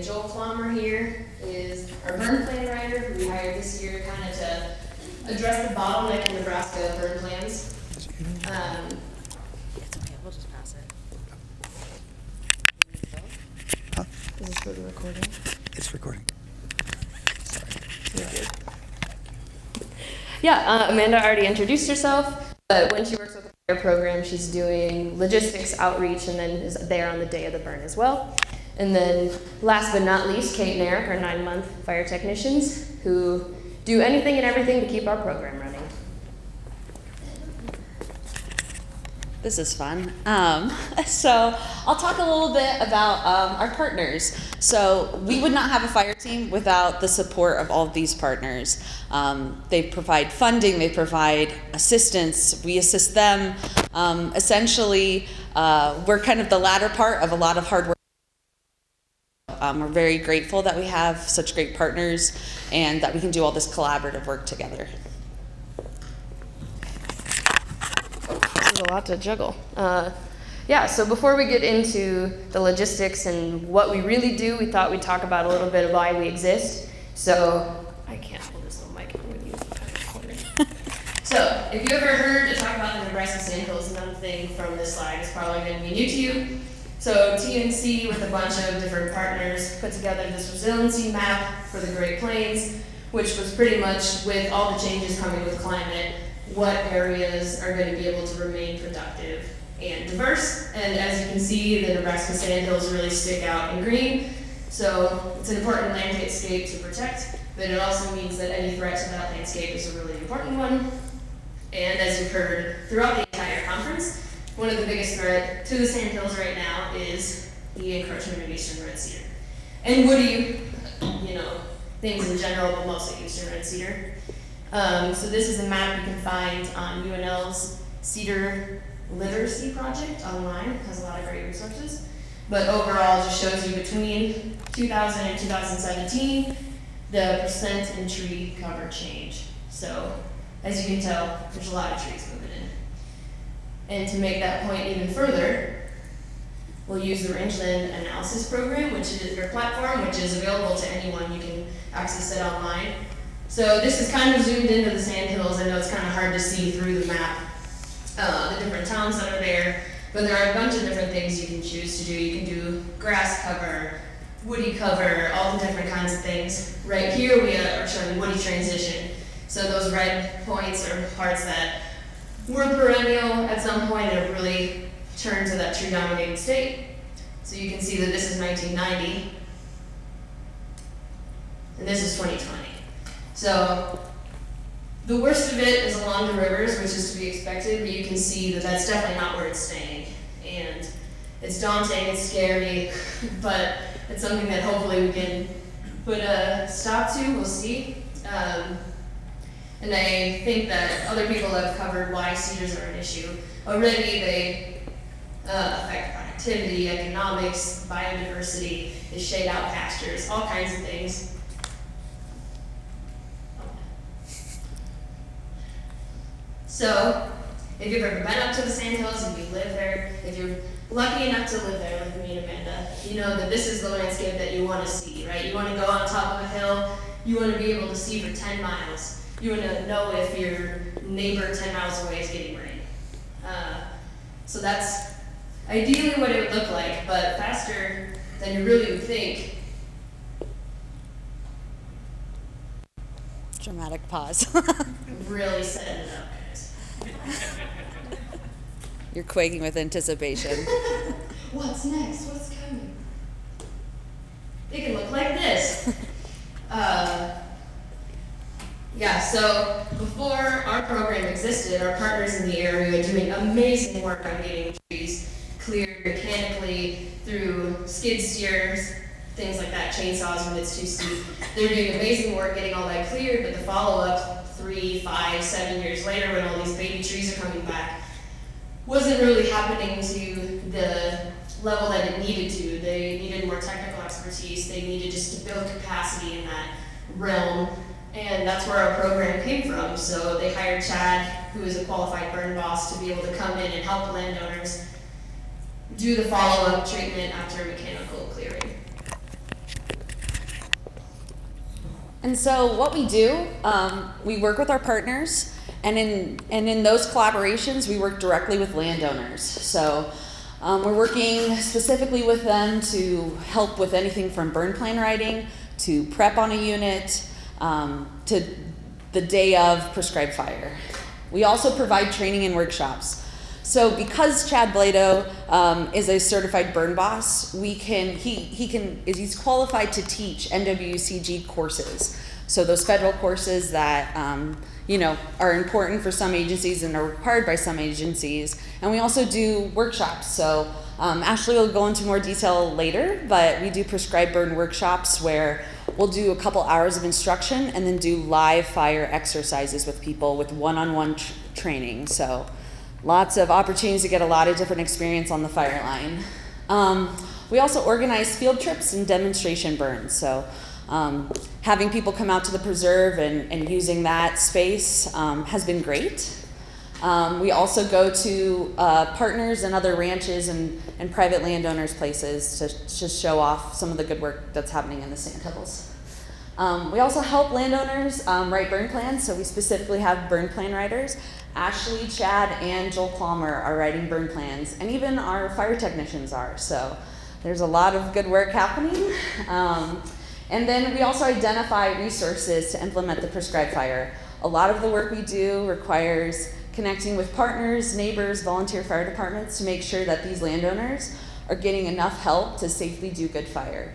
And Joel Plummer here is our burn plan writer who we hired this year kind of to address the bottleneck in Nebraska burn plans. It's okay, we'll just pass it. Huh? Is this for the recording? It's recording. Sorry. Yeah, Amanda already introduced herself, but when she works with the fire program, she's doing logistics outreach and then is there on the day of the burn as well. And then last but not least, Kate and Eric are 9-month fire technicians who do anything and everything to keep our program running. This is fun. So I'll talk a little bit about our partners. So we would not have a fire team without the support of all of these partners. They provide funding, they provide assistance, we assist them. Essentially, we're kind of the latter part of a lot of hard work. We're very grateful that we have such great partners and that we can do all this collaborative work together. There's a lot to juggle. Yeah, so before we get into the logistics and what we really do, we thought we'd talk about a little bit of why we exist. So, I can't hold this little mic with you. So, if you ever heard to talk about the Nebraska Sandhills, nothing from this slide is probably going to be new to you. So, TNC with a bunch of different partners put together this resiliency map for the Great Plains, which was pretty much with all the changes coming with climate, what areas are going to be able to remain productive and diverse. And as you can see, the Nebraska Sandhills really stick out in green. So it's an important landscape to protect, but it also means that any threat to that landscape is a really important one. And as you've heard throughout the entire conference, one of the biggest threats to the Sandhills right now is the encroachment of eastern red cedar. And woody, things in general, but mostly eastern red cedar. So this is a map you can find on UNL's Cedar Literacy Project online. It has a lot of great resources. But overall, it just shows you between 2000 and 2017, the percent in tree cover change. So as you can tell, there's a lot of trees moving in. And to make that point even further, we'll use the Rangeline analysis program, which is your platform, which is available to anyone. You can access it online. So this is kind of zoomed into the Sandhills. I know it's kind of hard to see through the map, the different towns that are there, but there are a bunch of different things you can choose to do. You can do grass cover, woody cover, all the different kinds of things. Right here we are showing woody transition. So those red points are parts that were perennial at some point and have really turned to that tree-dominated state. So you can see that this is 1990, and this is 2020. So the worst of it is along the rivers, which is to be expected, but you can see that that's definitely not where it's staying. And it's daunting, it's scary, but it's something that hopefully we can put a stop to, we'll see. And I think that other people have covered why cedars are an issue. Already they affect productivity, economics, biodiversity, they shade out pastures, all kinds of things. So, if you've ever been up to the Sandhills, if you live there, if you're lucky enough to live there like me and Amanda, you know that this is the landscape that you want to see, right? You want to go on top of a hill, you want to be able to see for 10 miles. You want to know if your neighbor 10 miles away is getting rain. So that's ideally what it would look like, but faster than you really would think. Dramatic pause. Really setting it up, guys. You're quaking with anticipation. What's next? What's coming? It can look like this. Yeah, so before our program existed, our partners in the area were doing amazing work on getting trees cleared mechanically through skid steers, things like that, chainsaws when it's too steep. They're doing amazing work getting all that cleared, but the follow-up 3, 5, 7 years later when all these baby trees are coming back wasn't really happening to the level that it needed to. They needed more technical expertise. They needed just to build capacity in that realm. And that's where our program came from. So they hired Chad, who is a qualified burn boss, to be able to come in and help landowners do the follow-up treatment after mechanical clearing. And so what we do, we work with our partners, and in those collaborations, we work directly with landowners. So we're working specifically with them to help with anything from burn plan writing to prep on a unit to the day of prescribed fire. We also provide training and workshops. So because Chad Blado is a certified burn boss, he's qualified to teach NWCG courses. So those federal courses that are important for some agencies and are required by some agencies. And we also do workshops. So Ashley will go into more detail later, but we do prescribed burn workshops where we'll do a couple hours of instruction and then do live fire exercises with people with one-on-one training. So lots of opportunities to get a lot of different experience on the fire line. We also organize field trips and demonstration burns. So having people come out to the preserve and using that space has been great. We also go to partners and other ranches and private landowners' places to show off some of the good work that's happening in the Sandhills. We also help landowners write burn plans, so we specifically have burn plan writers. Ashley, Chad, and Joel Palmer are writing burn plans, and even our fire technicians are. So there's a lot of good work happening. And then we also identify resources to implement the prescribed fire. A lot of the work we do requires connecting with partners, neighbors, volunteer fire departments to make sure that these landowners are getting enough help to safely do good fire.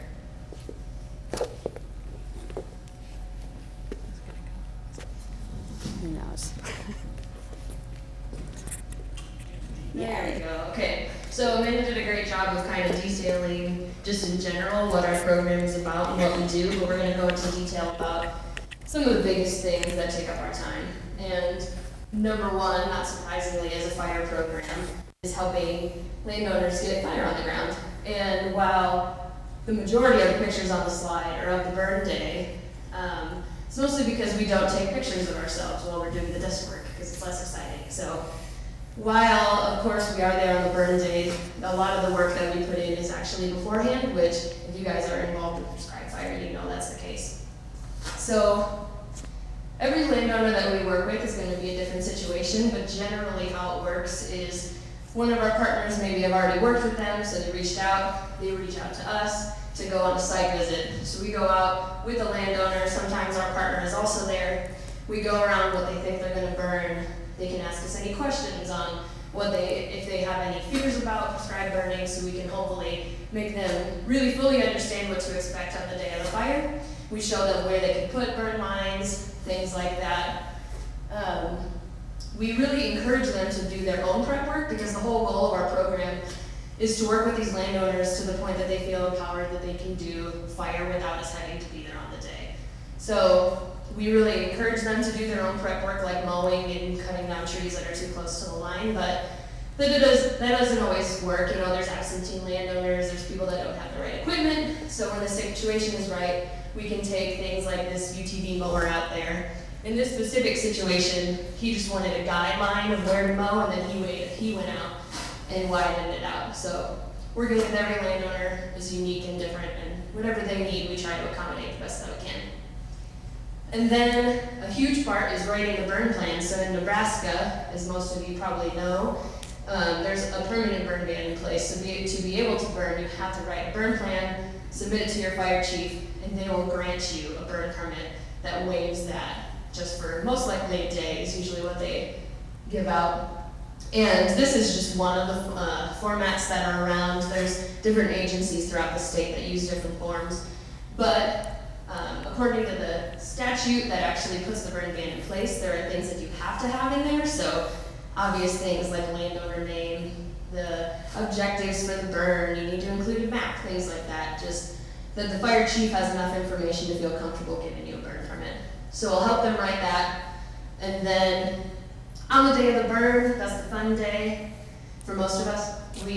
Who knows? There we go. Okay. So Amanda did a great job of kind of detailing just in general what our program is about and what we do, but we're going to go into detail about some of the biggest things that take up our time. And number one, not surprisingly, as a fire program, is helping landowners get fire on the ground. And while the majority of the pictures on the slide are of the burn day, it's mostly because we don't take pictures of ourselves while we're doing the desk work because it's less exciting. So while, of course, we are there on the burn day, a lot of the work that we put in is actually beforehand, which if you guys are involved with prescribed fire, you know that's the case. So every landowner that we work with is going to be a different situation, but generally how it works is one of our partners maybe have already worked with them, so they reach out to us to go on a site visit. So we go out with the landowner, sometimes our partner is also there. We go around what they think they're going to burn. They can ask us any questions on if they have any fears about prescribed burning, so we can hopefully make them really fully understand what to expect on the day of the fire. We show them where they can put burn lines, things like that. We really encourage them to do their own prep work because the whole goal of our program is to work with these landowners to the point that they feel empowered that they can do fire without us having to be there on the day. So we really encourage them to do their own prep work like mowing and cutting down trees that are too close to the line, but that doesn't always work. You know, there's absentee landowners, there's people that don't have the right equipment, so when the situation is right, we can take things like this UTV mower out there. In this specific situation, he just wanted a guideline of where to mow, and then he went out and widened it out. So working with every landowner is unique and different, and whatever they need, we try to accommodate the best that we can. And then a huge part is writing the burn plan. So in Nebraska, as most of you probably know, there's a permanent burn ban in place. So to be able to burn, you have to write a burn plan, submit it to your fire chief, and they will grant you a burn permit that waives that just for most likely a day is usually what they give out. And this is just one of the formats that are around. There's different agencies throughout the state that use different forms. But according to the statute that actually puts the burn ban in place, there are things that you have to have in there. So obvious things like landowner name, the objectives for the burn, you need to include a map, things like that. Just that the fire chief has enough information to feel comfortable giving you a burn permit. So we'll help them write that. And then on the day of the burn, that's the fun day for most of us. We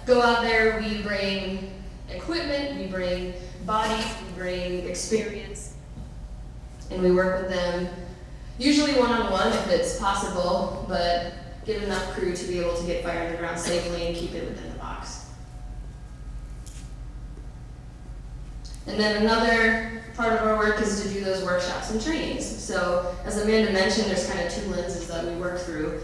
go out there, we bring equipment, we bring bodies, we bring experience, and we work with them, usually one-on-one if it's possible, but get enough crew to be able to get fire on the ground safely and keep it within the box. And then another part of our work is to do those workshops and trainings. So as Amanda mentioned, there's kind of two lenses that we work through.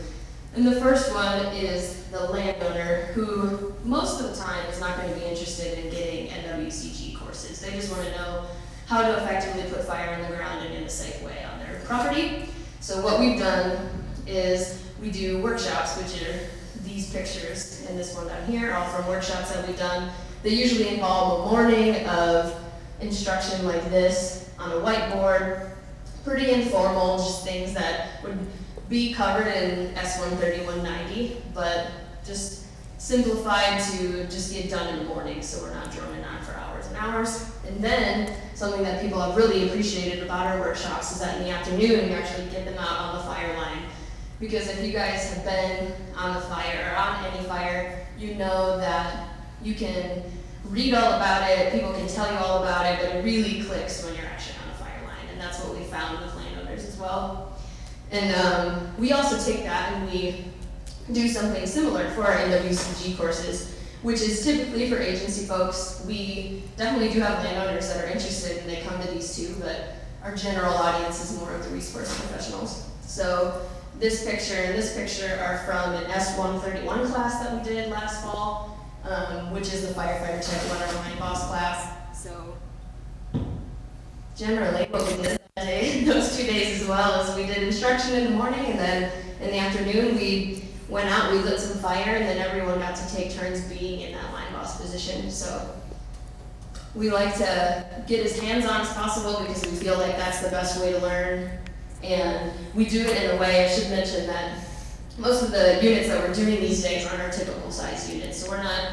And the first one is the landowner, who most of the time is not going to be interested in getting NWCG courses. They just want to know how to effectively put fire in the ground and in a safe way on their property. So what we've done is we do workshops, which are these pictures and this one down here, all from workshops that we've done. They usually involve a morning of instruction like this on a whiteboard, pretty informal, just things that would be covered in S130-190, but just simplified to just get done in the morning, so we're not droning on for hours and hours. And then something that people have really appreciated about our workshops is that in the afternoon we actually get them out on the fire line. Because if you guys have been on the fire or on any fire, you know that you can read all about it, people can tell you all about it, but it really clicks when you're actually on a fire line, and that's what we found with landowners as well. And we also take that and we do something similar for our NWCG courses, which is typically for agency folks. We definitely do have landowners that are interested and they come to these too, but our general audience is more of the resource professionals. So this picture and this picture are from an S131 class that we did last fall, which is the Firefighter Tech 109 boss class. So generally what we did that day, those 2 days as well, is we did instruction in the morning, and then in the afternoon we went out, we lit some fire, and then everyone got to take turns being in that line boss position. So we like to get as hands-on as possible because we feel like that's the best way to learn. And we do it in a way, I should mention that most of the units that we're doing these days aren't our typical size units. So we're not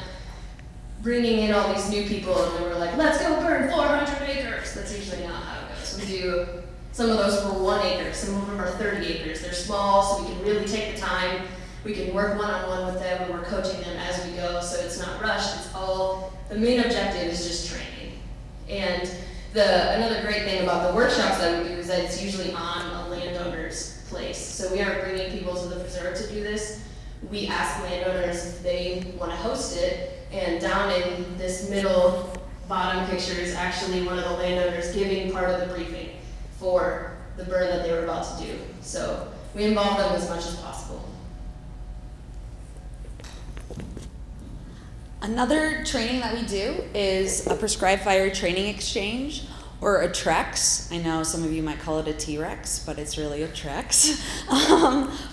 bringing in all these new people and then we're like, let's go burn 400 acres. That's usually not how it goes. We do some of those for 1 acre, some of them are 30 acres. They're small, so we can really take the time. We can work one-on-one with them, and we're coaching them as we go, so it's not rushed. It's all, the main objective is just training. And another great thing about the workshops that we do is that it's usually on a landowner's place. So we aren't bringing people to the preserve to do this. We ask landowners if they want to host it, and down in this middle bottom picture is actually one of the landowners giving part of the briefing for the burn that they were about to do. So we involve them as much as possible. Another training that we do is a prescribed fire training exchange, or a TREX. I know some of you might call it a T-Rex, but it's really a TREX.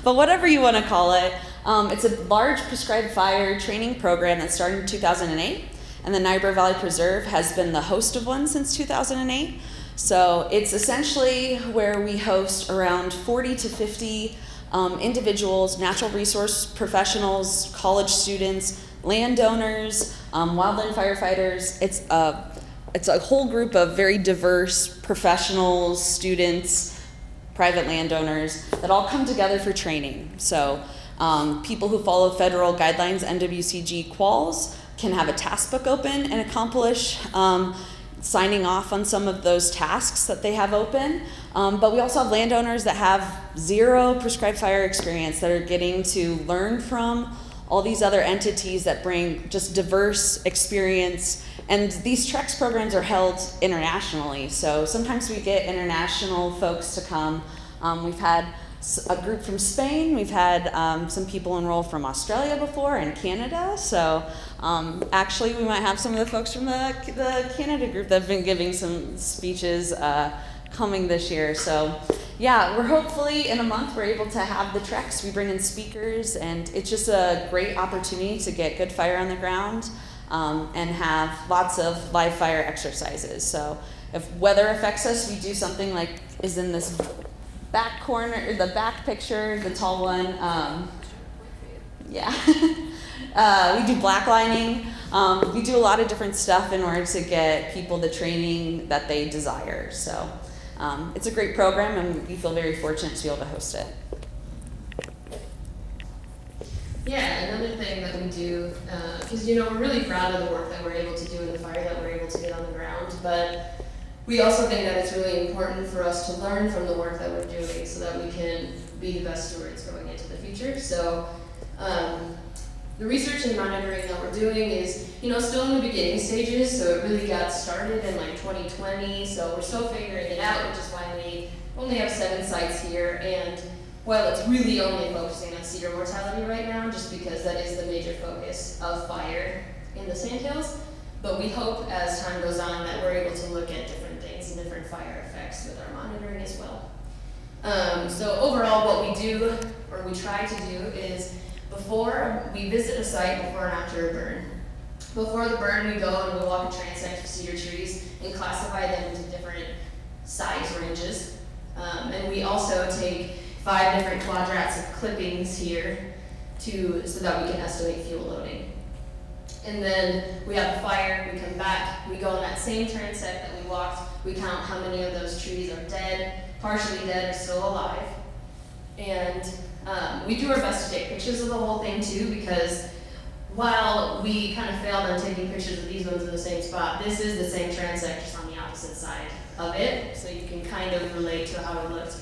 But whatever you want to call it, it's a large prescribed fire training program that started in 2008, and the Niobrara Valley Preserve has been the host of one since 2008. So it's essentially where we host around 40 to 50 individuals, natural resource professionals, college students, landowners, wildland firefighters. It's a whole group of very diverse professionals, students, private landowners that all come together for training. So people who follow federal guidelines, NWCG quals, can have a task book open and accomplish signing off on some of those tasks that they have open. But we also have landowners that have zero prescribed fire experience that are getting to learn from all these other entities that bring just diverse experience. And these TREX programs are held internationally. So sometimes we get international folks to come. We've had a group from Spain. We've had some people enroll from Australia before, and Canada. So actually we might have some of the folks from the Canada group that have been giving some speeches coming this year. So yeah, we're hopefully in a month we're able to have the TREX. We bring in speakers, and it's just a great opportunity to get good fire on the ground and have lots of live fire exercises. So if weather affects us, we do something like is in this back corner, the back picture, the tall one. Yeah. We do black lining. We do a lot of different stuff in order to get people the training that they desire. So it's a great program, and we feel very fortunate to be able to host it. Yeah, another thing that we do, because we're really proud of the work that we're able to do in the fire that we're able to get on the ground, but we also think that it's really important for us to learn from the work that we're doing so that we can be the best stewards going into the future. So The research and monitoring that we're doing is, still in the beginning stages, so it really got started in like 2020, so we're still figuring it out, which is why we only have 7 sites here, and while it's really only focusing on cedar mortality right now, just because that is the major focus of fire in the Sandhills, but we hope as time goes on that we're able to look at different things and different fire effects with our monitoring as well. So overall what we do, or we try to do, is before we visit a site before and after a burn. Before the burn, we go and we walk a transect of cedar trees and classify them into different size ranges. And we also take 5 different quadrats of clippings here so that we can estimate fuel loading. And then we have the fire, we come back, we go on that same transect that we walked, we count how many of those trees are dead, partially dead, or still alive. And we do our best to take pictures of the whole thing too, because while we kind of failed on taking pictures of these ones in the same spot, this is the same transect just on the opposite side of it, so you can kind of relate to how it looked.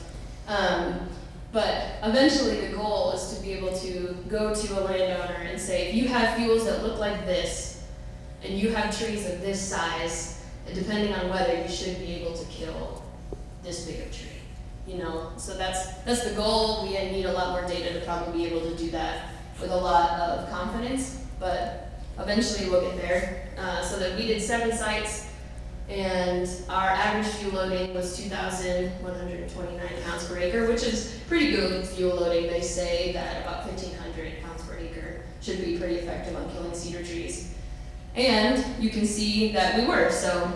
But eventually the goal is to be able to go to a landowner and say, if you have fuels that look like this, and you have trees of this size, depending on weather, you should be able to kill this big of tree. So that's the goal. We need a lot more data to probably be able to do that with a lot of confidence, but eventually we'll get there. So that we did 7 sites, and our average fuel loading was 2,129 pounds per acre, which is pretty good fuel loading. They say that about 1,500 pounds per acre should be pretty effective on killing cedar trees. And you can see that we were. So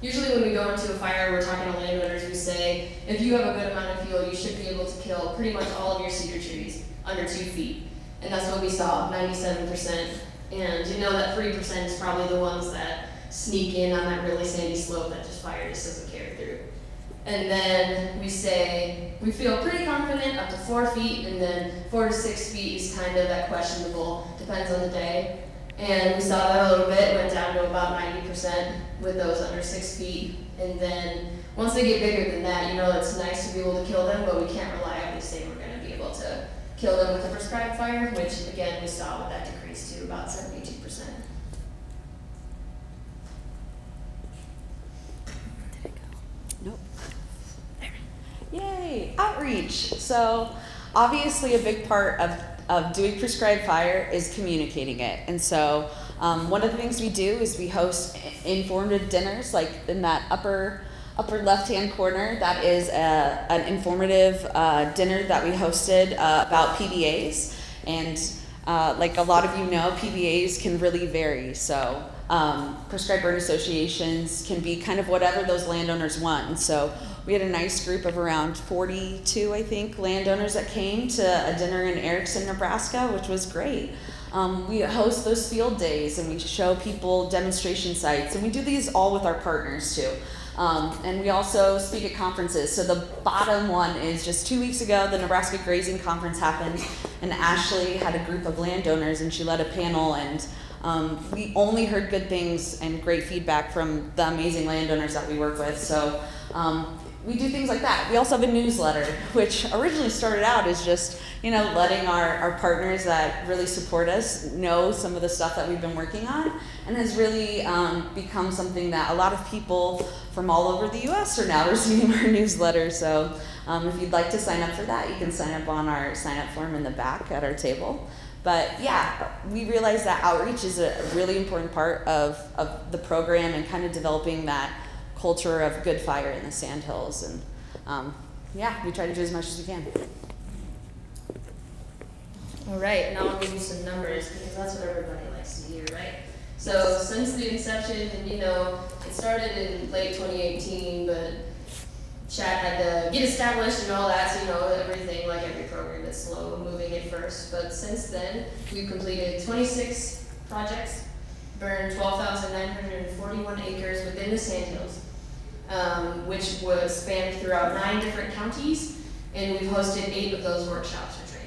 usually when we go into a fire, we're talking to landowners, we say, if you have a good amount of fuel, you should be able to kill pretty much all of your cedar trees under 2 feet. And that's what we saw, 97%. And that 3% is probably the ones that sneak in on that really sandy slope that fire just doesn't carry through. And then we say, we feel pretty confident up to 4 feet, and then 4 to 6 feet is kind of that questionable, depends on the day. And we saw that a little bit, went down to about 90% with those under 6 feet. And then once they get bigger than that, it's nice to be able to kill them, but we can't reliably say we're going to be able to kill them with a prescribed fire, which again we saw with that decrease to about 72%. Nope. There. Yay! Outreach. So obviously a big part of doing prescribed fire is communicating it. And so one of the things we do is we host informative dinners, like in that upper left-hand corner. That is an informative dinner that we hosted about PBAs. And like a lot of you know, PBAs can really vary. So prescribed burn associations can be kind of whatever those landowners want. And so we had a nice group of around 42, I think, landowners that came to a dinner in Erickson, Nebraska, which was great. We host those field days, and we show people demonstration sites, and we do these all with our partners too. And we also speak at conferences. So the bottom one is just 2 weeks ago, the Nebraska Grazing conference happened, and Ashley had a group of landowners, and she led a panel, and we only heard good things and great feedback from the amazing landowners that we work with. So we do things like that. We also have a newsletter, which originally started out as just, letting our partners that really support us know some of the stuff that we've been working on, and has really become something that a lot of people from all over the U.S. are now receiving our newsletter. So if you'd like to sign up for that, you can sign up on our sign-up form in the back at our table. But yeah, we realize that outreach is a really important part of the program, and kind of developing that culture of good fire in the Sandhills. And yeah, we try to do as much as we can. All right, now I'll give you some numbers, because that's what everybody likes to hear, right? So since the inception, and it started in late 2018, but Chad had to get established and all that, so everything, like every program, is slow moving at first. But since then, we've completed 26 projects, burned 12,941 acres within the Sandhills, which was spanned throughout 9 different counties, and we've hosted 8 of those workshops or trainings.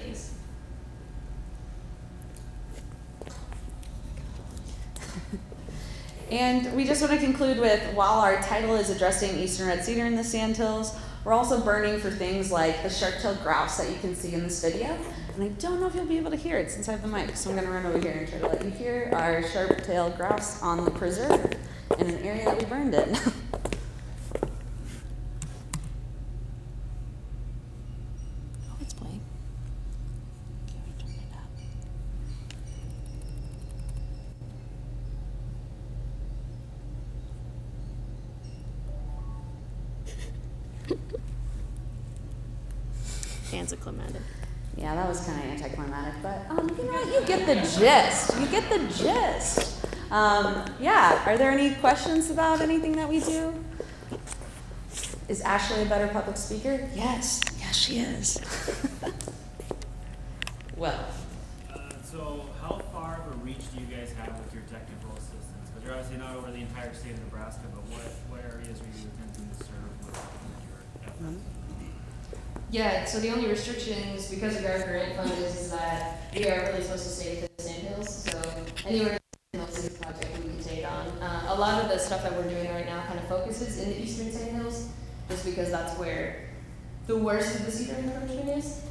And we just want to conclude with, while our title is addressing eastern red cedar in the Sandhills, we're also burning for things like the sharp-tailed grouse that you can see in this video. And I don't know if you'll be able to hear it since I have the mic, so I'm going to run over here and try to let you hear our sharp-tailed grouse on the preserve in an area that we burned in. Oh, it's playing. Okay, turn it up. Anticlimactic. Yeah, that was kind of anticlimactic, but you know, you get the gist. You get the gist. Yeah, are there any questions about anything that we do? Is Ashley a better public speaker? Yes, she is. Well. So how far of a reach do you guys have with your technical assistance? Because you're obviously not over the entire state of Nebraska, but what areas are you attempting to serve with your efforts? Yeah, so the only restrictions because of our grant fund is that we are really supposed to stay within the Sandhills. So anywhere in the Sandhills project we can take on. A lot of the stuff that we're doing right now kind of focuses in the eastern Sandhills, just because that's where the worst of the cedar encroachment is.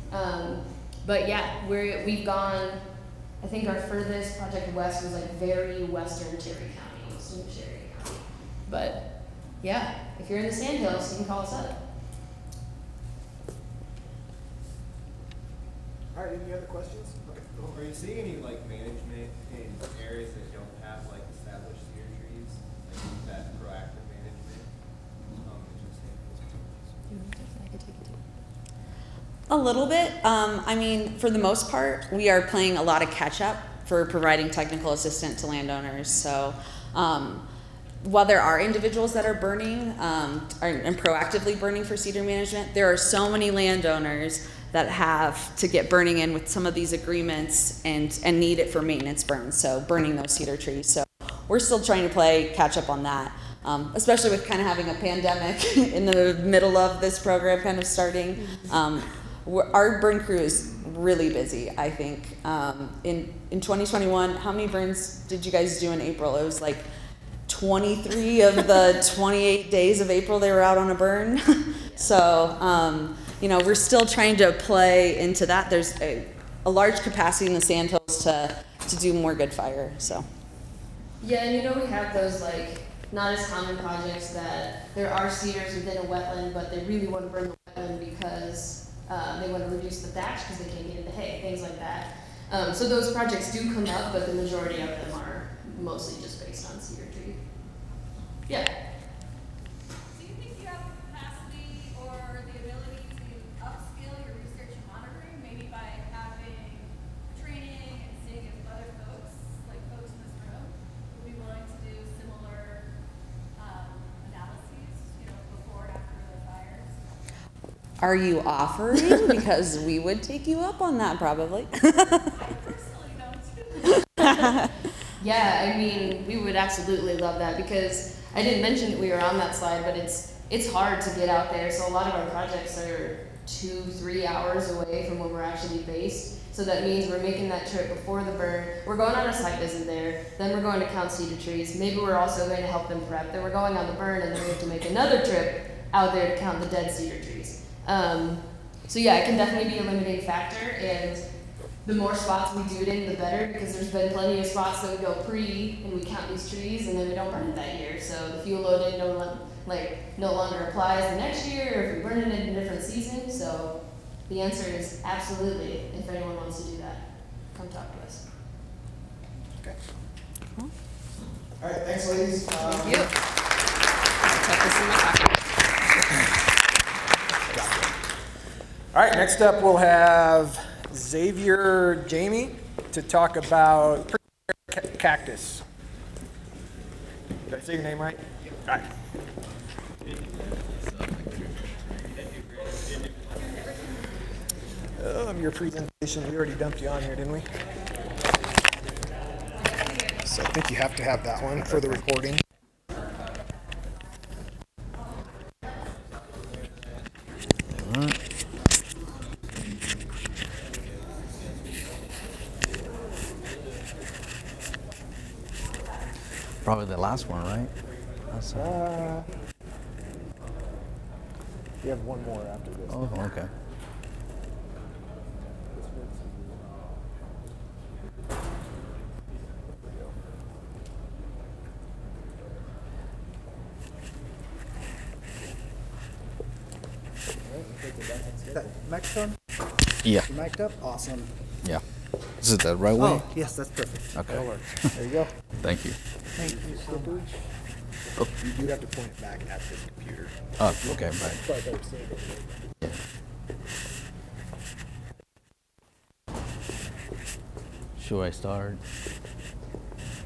But yeah, we've gone. I think our furthest project west was like very western Cherry County, New Cherry County. But yeah, if you're in the Sandhills, you can call us up. All right, any other questions? Okay. Are you seeing any like management in areas that don't have like established cedar trees, like that proactive management? A little bit. I mean, for the most part, we are playing a lot of catch up for providing technical assistance to landowners. So while there are individuals that are burning and proactively burning for cedar management, there are so many landowners that have to get burning in with some of these agreements and need it for maintenance burns, so burning those cedar trees. So we're still trying to play catch up on that, especially with kind of having a pandemic in the middle of this program kind of starting. Our burn crew is really busy, I think. In 2021, how many burns did you guys do in April? It was like 23 of the 28 days of April they were out on a burn. So, you know, we're still trying to play into that. There's a large capacity in the Sandhills to do more good fire, so. Yeah, and you know we have those like not as common projects that there are cedars within a wetland, but they really want to burn the wetland because they want to reduce the thatch because they can't get into hay, things like that. So those projects do come up, but the majority of them are mostly just based on cedar tree. Yeah. Do you think you have the capacity or the ability to upskill your research and monitoring, maybe by having training and seeing if other folks, like folks in this room, would be willing to do similar analyses, you know, before and after the fires? Are you offering? Because we would take you up on that probably. I personally don't. Yeah, I mean, we would absolutely love that because I didn't mention that we were on that slide, but it's hard to get out there. So a lot of our projects are 2-3 hours away from where we're actually based. So that means we're making that trip before the burn. We're going on a site visit there. Then we're going to count cedar trees. Maybe we're also going to help them prep. Then we're going on the burn, and then we have to make another trip out there to count the dead cedar trees. So yeah, it can definitely be a limiting factor, and the more spots we do it in, the better, because there's been plenty of spots that we go pre and we count these trees and then we don't burn it that year. So the fuel loading no longer applies the next year, or if we burn it in a different season. So the answer is absolutely. If anyone wants to do that, come talk to us. Okay. All right, thanks, ladies. Thank you. Check this in my pocket. All right, next up we'll have Xavier Jamie to talk about cactus. Did I say your name right? All right. Your presentation, we already dumped you on here, didn't we? So I think you have to have that one for the recording. Probably the last one, right? You have one more after this. Oh, okay. that microphone? Yeah. You mic'd up? Awesome. Yeah. Is it the right way? Oh, yes, that's perfect. Okay. That'll work. There you go. Thank you. Thank you so much. You do have to point it back at this computer. Oh, okay, right. Sorry, better save it. Yeah. Should I start?